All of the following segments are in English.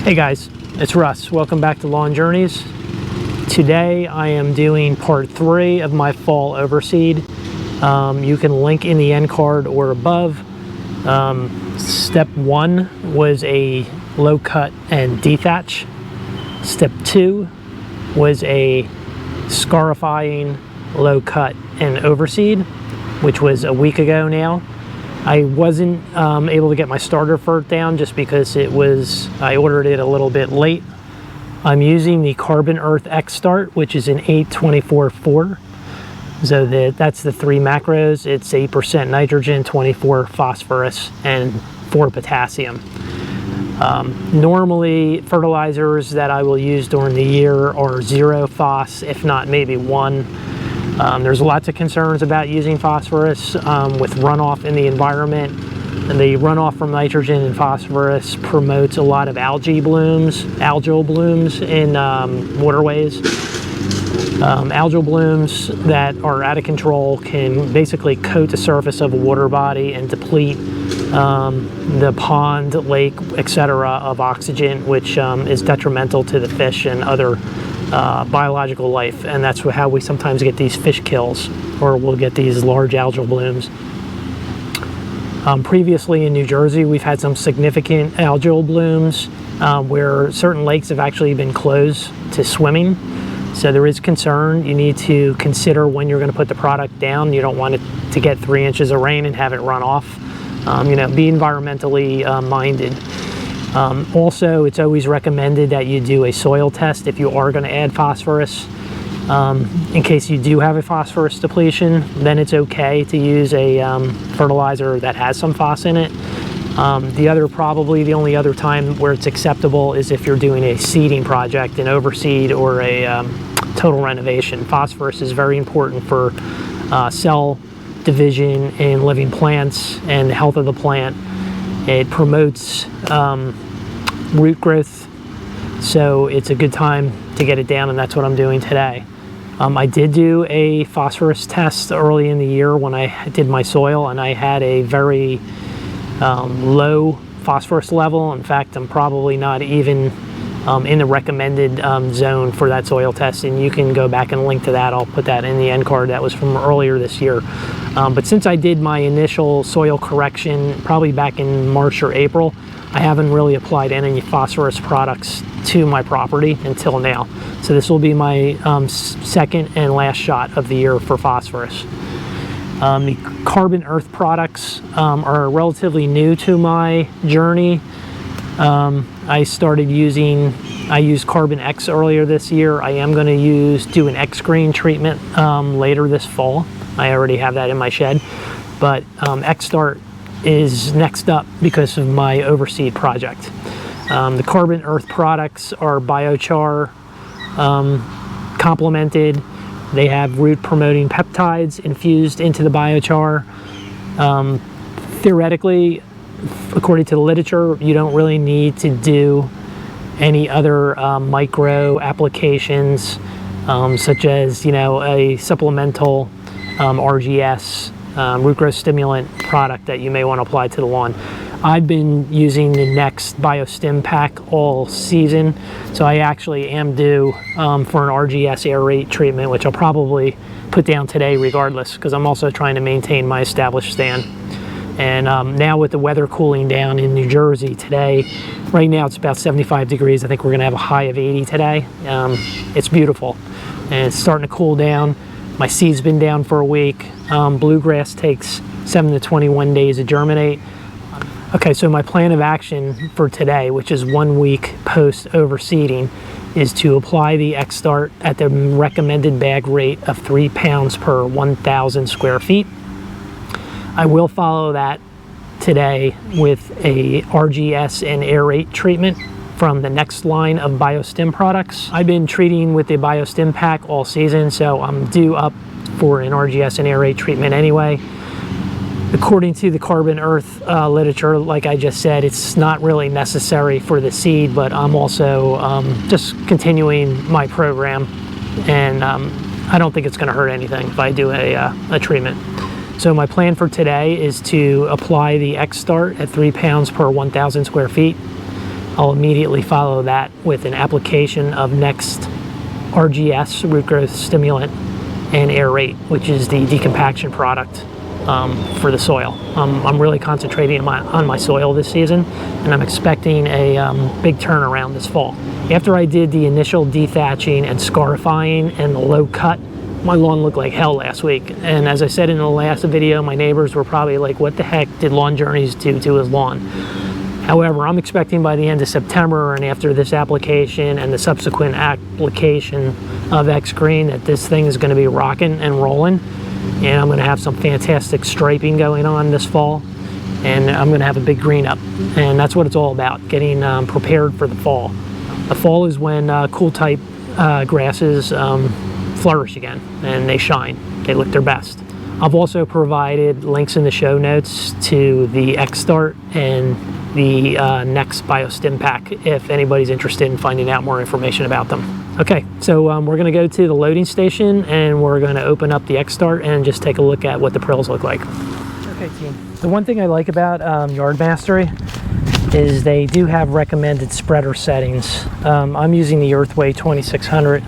Hey guys, it's Russ. Welcome back to Lawn Journeys. Today I am doing part 3 of my fall overseed. You can link in the end card or above. Step 1 was a low cut and dethatch. Step 2 was a scarifying, low cut and overseed, which was a week ago now. I wasn't able to get my starter fert down just because I ordered it a little bit late. I'm using the Carbon Earth X Start, which is an 8-24-4. So that's the 3 macros. It's 8% nitrogen, 24 phosphorus, and 4 potassium. Normally, fertilizers that I will use during the year are 0 phos, if not maybe 1. There's lots of concerns about using phosphorus with runoff in the environment. And the runoff from nitrogen and phosphorus promotes a lot of algal blooms in waterways. Algal blooms that are out of control can basically coat the surface of a water body and deplete the pond, lake, etc. of oxygen, which is detrimental to the fish and other biological life, and that's how we sometimes get these fish kills, or we'll get these large algal blooms. Previously in New Jersey, we've had some significant algal blooms where certain lakes have actually been closed to swimming. So there is concern. You need to consider when you're going to put the product down. You don't want it to get 3 inches of rain and have it run off. Be environmentally minded. Also, it's always recommended that you do a soil test if you are going to add phosphorus. In case you do have a phosphorus depletion, then it's okay to use a fertilizer that has some phos in it. Probably the only other time where it's acceptable is if you're doing a seeding project, an overseed or a total renovation. Phosphorus is very important for cell division in living plants and the health of the plant. It promotes root growth, so it's a good time to get it down, and that's what I'm doing today. I did do a phosphorus test early in the year when I did my soil, and I had a very low phosphorus level. In fact, I'm probably not even in the recommended zone for that soil test, and you can go back and link to that. I'll put that in the end card. That was from earlier this year. But since I did my initial soil correction probably back in March or April, I haven't really applied any phosphorus products to my property until now. So this will be my second and last shot of the year for phosphorus. The Carbon Earth products are relatively new to my journey. I used Carbon X earlier this year. I am going to do an X-Green treatment later this fall. I already have that in my shed, but X-Start is next up because of my overseed project. The Carbon Earth products are biochar complemented. They have root promoting peptides infused into the biochar. Theoretically, according to the literature, you don't really need to do any other micro applications such as a supplemental RGS root growth stimulant product that you may want to apply to the lawn. I've been using the Next BioStim pack all season, so I actually am due for an RGS aerate treatment, which I'll probably put down today regardless, because I'm also trying to maintain my established stand. And now with the weather cooling down in New Jersey today, right now it's about 75 degrees. I think we're going to have a high of 80 today. It's beautiful, and it's starting to cool down. My seed's been down for a week. Bluegrass takes 7 to 21 days to germinate. Okay, so my plan of action for today, which is 1 week post overseeding, is to apply the X-Start at the recommended bag rate of 3 pounds per 1,000 square feet. I will follow that today with a RGS and aerate treatment from the Next line of BioStim products. I've been treating with the BioStim pack all season, so I'm due up for an RGS and aerate treatment anyway. According to the Carbon Earth literature, like I just said, it's not really necessary for the seed, but I'm also just continuing my program, and I don't think it's going to hurt anything if I do a treatment. So my plan for today is to apply the X-Start at 3 pounds per 1,000 square feet. I'll immediately follow that with an application of Next RGS, root growth stimulant, and aerate, which is the decompaction product for the soil. I'm really concentrating on my soil this season, and I'm expecting a big turnaround this fall. After I did the initial dethatching and scarifying and the low cut, my lawn looked like hell last week. And as I said in the last video, my neighbors were probably like, what the heck did Lawn Journeys do to his lawn? However, I'm expecting by the end of September and after this application and the subsequent application of X Green that this thing is going to be rocking and rolling, and I'm going to have some fantastic striping going on this fall, and I'm going to have a big green up, and that's what it's all about, getting prepared for the fall. The fall is when cool type grasses flourish again, and they shine. They look their best. I've also provided links in the show notes to the X-Start and the Next BioStim pack if anybody's interested in finding out more information about them. Okay, so we're going to go to the loading station and we're going to open up the X-Start and just take a look at what the prills look like. Okay, team. The one thing I like about Yard Mastery is they do have recommended spreader settings. I'm using the Earthway 2600.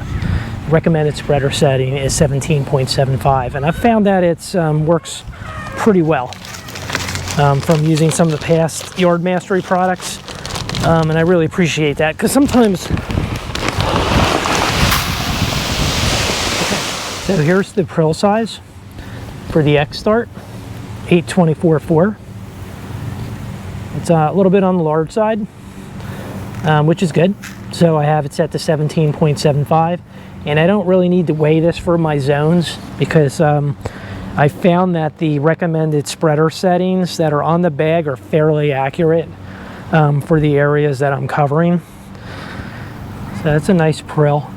Recommended spreader setting is 17.75, and I've found that it works pretty well from using some of the past Yard Mastery products, and I really appreciate that because sometimes. Okay, so here's the prill size for the X-Start, 824/4. It's a little bit on the large side, which is good. So I have it set to 17.75. And I don't really need to weigh this for my zones because I found that the recommended spreader settings that are on the bag are fairly accurate for the areas that I'm covering. So that's a nice prill.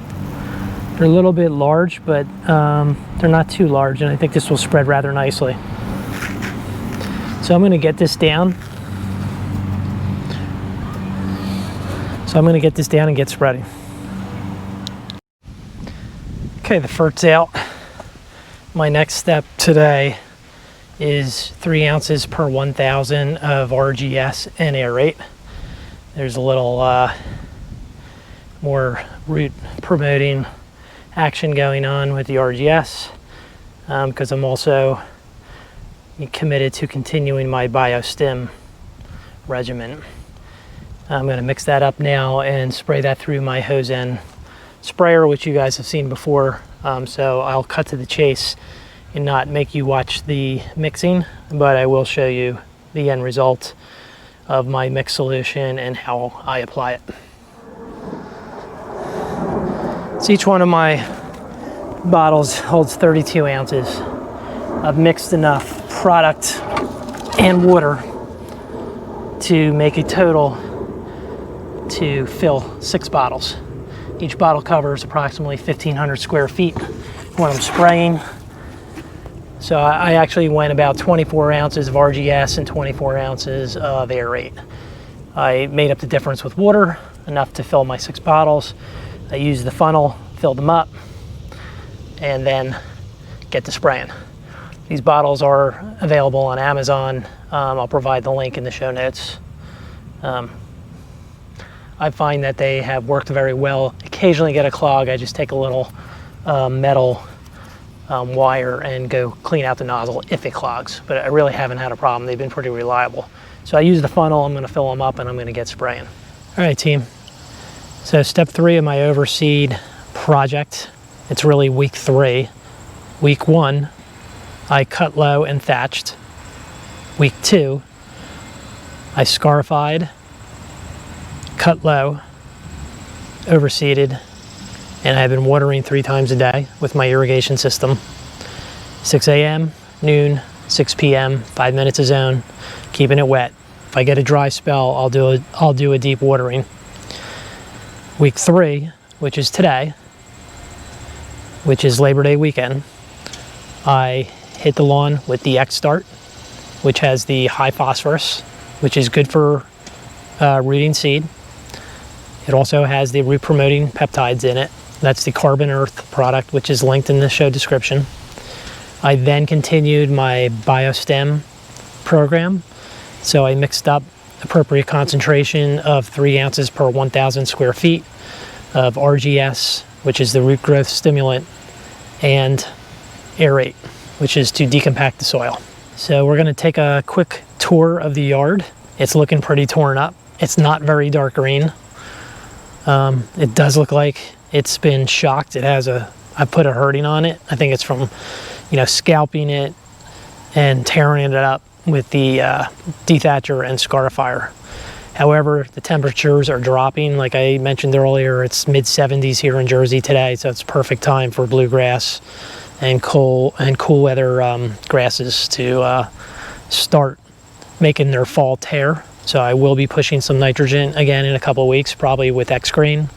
They're a little bit large, but they're not too large, and I think this will spread rather nicely. So I'm going to get this down. And get spreading. Okay, the fert's out. My next step today is 3 ounces per 1,000 of RGS and aerate. There's a little more root promoting action going on with the RGS because I'm also committed to continuing my BioStim regimen. I'm going to mix that up now and spray that through my hose end sprayer, which you guys have seen before, so I'll cut to the chase and not make you watch the mixing, but I will show you the end result of my mix solution and how I apply it. So each one of my bottles holds 32 ounces. I've mixed enough product and water to make a total to fill 6 bottles. Each bottle covers approximately 1,500 square feet when I'm spraying. So I actually went about 24 ounces of RGS and 24 ounces of aerate. I made up the difference with water, enough to fill my 6 bottles. I used the funnel, filled them up, and then get to spraying. These bottles are available on Amazon. I'll provide the link in the show notes. I find that they have worked very well. Occasionally get a clog, I just take a little metal wire and go clean out the nozzle if it clogs, but I really haven't had a problem. They've been pretty reliable. So I use the funnel, I'm going to fill them up, and I'm going to get spraying. All right, team. So step 3 of my overseed project, it's really week 3. Week 1, I cut low and thatched. Week 2, I scarified, cut low, overseeded, and I've been watering 3 times a day with my irrigation system. 6 a.m., noon, 6 p.m., 5 minutes a zone, keeping it wet. If I get a dry spell, I'll do a deep watering. Week 3, which is today, which is Labor Day weekend, I hit the lawn with the X-Start, which has the high phosphorus, which is good for rooting seed. It also has the root promoting peptides in it. That's the Carbon Earth product, which is linked in the show description. I then continued my BioStim program. So I mixed up appropriate concentration of 3 ounces per 1,000 square feet of RGS, which is the root growth stimulant, and aerate, which is to decompact the soil. So we're going to take a quick tour of the yard. It's looking pretty torn up. It's not very dark green. It does look like it's been shocked. I put a hurting on it. I think it's from, scalping it and tearing it up with the dethatcher and scarifier. However, the temperatures are dropping. Like I mentioned earlier, it's mid 70s here in Jersey today, so it's perfect time for bluegrass and cool weather grasses to start making their fall tear. So I will be pushing some nitrogen again in a couple of weeks, probably with X-Green.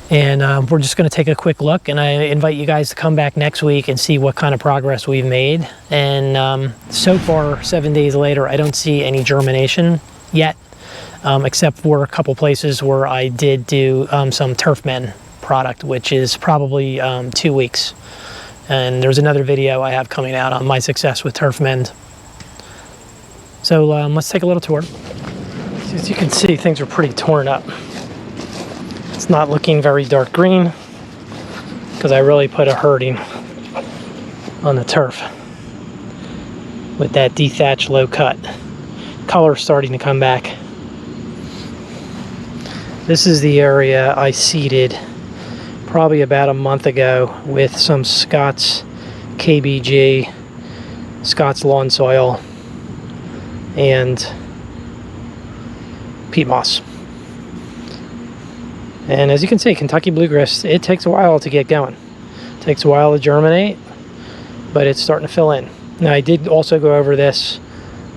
And we're just going to take a quick look, and I invite you guys to come back next week and see what kind of progress we've made. And so far, 7 days later, I don't see any germination yet, except for a couple places where I did do some Turfmen product, which is probably 2 weeks. And there's another video I have coming out on my success with Turfmen. So let's take a little tour. As you can see, things are pretty torn up. It's not looking very dark green because I really put a hurting on the turf with that dethatched low cut. Color starting to come back. This is the area I seeded probably about a month ago with some Scott's KBG, Scott's lawn soil, and peat moss. And as you can see, Kentucky bluegrass, it takes a while to get going. It takes a while to germinate, but it's starting to fill in. Now, I did also go over this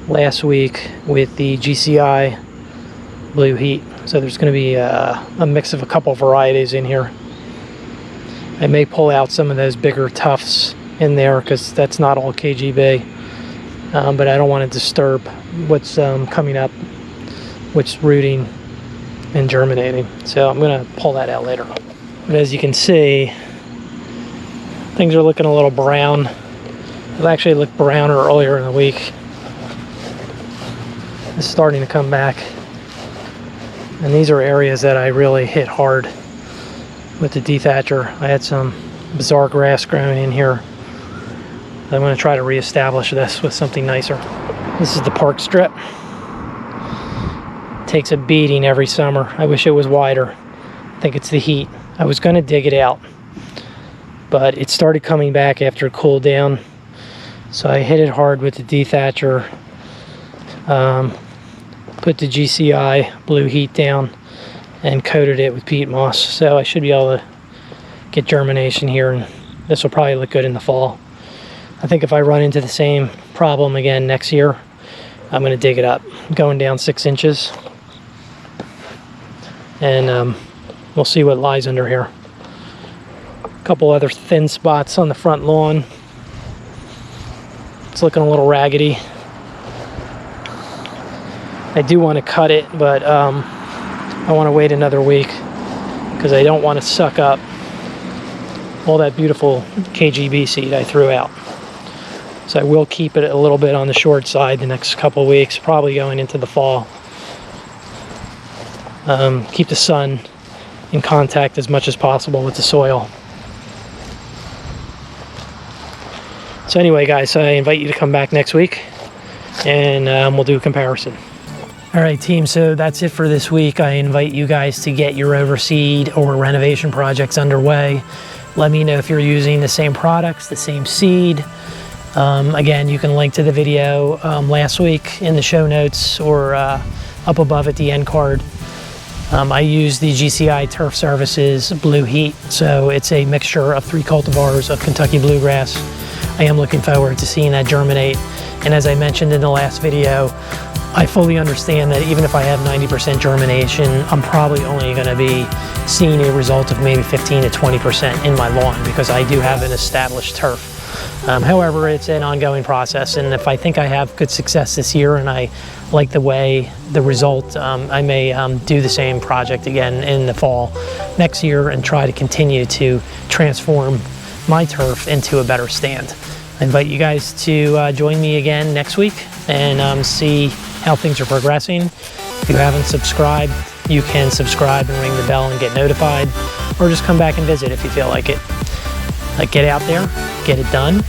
last week with the GCI Blue Heat. So there's going to be a mix of a couple varieties in here. I may pull out some of those bigger tufts in there because that's not all KGB. But I don't want to disturb what's coming up, what's rooting and germinating. So I'm going to pull that out later. But as you can see, things are looking a little brown. It actually looked browner earlier in the week. It's starting to come back. And these are areas that I really hit hard with the dethatcher. I had some bizarre grass growing in here. I'm going to try to reestablish this with something nicer. This is the park strip. Takes a beating every summer. I wish it was wider. I think it's the heat. I was going to dig it out, but it started coming back after it cooled down. So I hit it hard with the dethatcher. Put the GCI Blue Heat down and coated it with peat moss. So I should be able to get germination here, and this will probably look good in the fall. I think if I run into the same problem again next year, I'm going to dig it up. I'm going down 6 inches. And we'll see what lies under here. A couple other thin spots on the front lawn. It's looking a little raggedy. I do want to cut it, but I want to wait another week because I don't want to suck up all that beautiful KGB seed I threw out. So I will keep it a little bit on the short side the next couple of weeks, probably going into the fall. Keep the sun in contact as much as possible with the soil. So anyway, guys, I invite you to come back next week, and we'll do a comparison. All right, team, so that's it for this week. I invite you guys to get your overseed or renovation projects underway. Let me know if you're using the same products, the same seed. Again, you can link to the video last week in the show notes or up above at the end card. I use the GCI Turf Services Blue Heat, so it's a mixture of 3 cultivars of Kentucky bluegrass. I am looking forward to seeing that germinate, and as I mentioned in the last video, I fully understand that even if I have 90% germination, I'm probably only going to be seeing a result of maybe 15 to 20% in my lawn because I do have an established turf. However, it's an ongoing process, and if I think I have good success this year and I like the result, I may do the same project again in the fall next year and try to continue to transform my turf into a better stand. I invite you guys to join me again next week and see how things are progressing. If you haven't subscribed, you can subscribe and ring the bell and get notified, or just come back and visit if you feel like it. Get out there, get it done,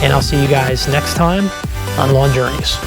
and I'll see you guys next time on Lawn Journeys.